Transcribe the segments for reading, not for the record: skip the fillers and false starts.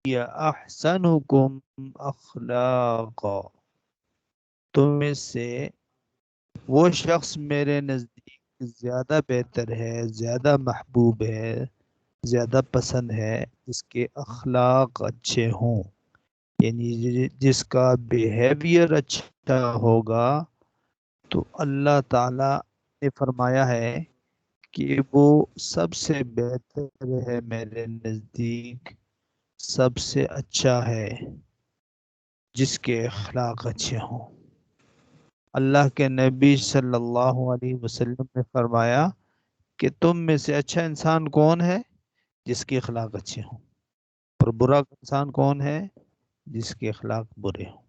احسنکم اخلاقا، تم میں سے وہ شخص میرے نزدیک زیادہ بہتر ہے، زیادہ محبوب ہے، زیادہ پسند ہے جس کے اخلاق اچھے ہوں، یعنی جس کا بیہیویئر اچھا ہوگا۔ تو اللہ تعالی نے فرمایا ہے کہ وہ سب سے بہتر ہے میرے نزدیک، سب سے اچھا ہے جس کے اخلاق اچھے ہوں۔ اللہ کے نبی صلی اللہ علیہ وسلم نے فرمایا کہ تم میں سے اچھا انسان کون ہے؟ جس کے اخلاق اچھے ہوں، اور برا انسان کون ہے؟ جس کے اخلاق برے ہوں۔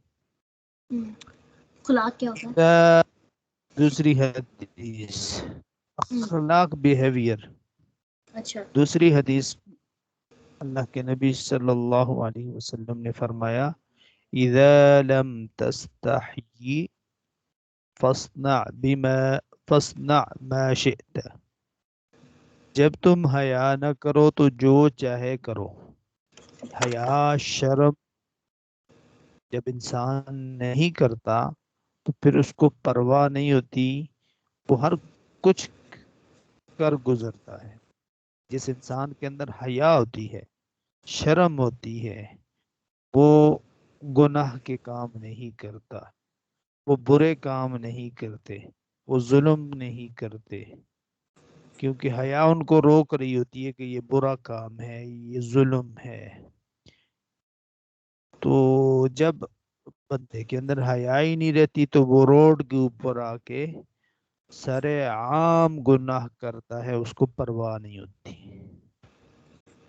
اخلاق کیا ہوتا ہے؟ دوسری حدیث اخلاق بیہیویئر۔ اچھا، دوسری حدیث اللہ کے نبی صلی اللہ علیہ وسلم نے فرمایا اذا لم تستحی فاصنع ما شئت، جب تم حیا نہ کرو تو جو چاہے کرو۔ حیا شرم جب انسان نہیں کرتا تو پھر اس کو پرواہ نہیں ہوتی، وہ ہر کچھ کر گزرتا ہے۔ جس انسان کے اندر حیا ہوتی ہے، شرم ہوتی ہے، وہ گناہ کے کام نہیں کرتا، وہ برے کام نہیں کرتے، وہ ظلم نہیں کرتے، کیونکہ حیا ان کو روک رہی ہوتی ہے کہ یہ برا کام ہے، یہ ظلم ہے۔ تو جب بندے کے اندر حیا ہی نہیں رہتی تو وہ روڈ کے اوپر آ کے سارے عام گناہ کرتا ہے، اس کو پرواہ نہیں ہوتی۔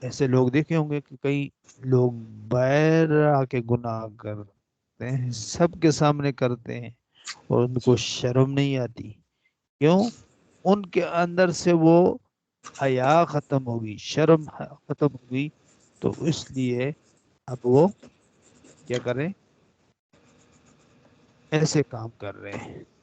ایسے لوگ دیکھے ہوں گے کہ کئی لوگ باہر آ کے گناہ کرتے ہیں، سب کے سامنے کرتے ہیں اور ان کو شرم نہیں آتی۔ کیوں؟ ان کے اندر سے وہ حیا ختم ہوگی، شرم ختم ہوگی، تو اس لیے اب وہ کیا کریں؟ ایسے کام کر رہے ہیں۔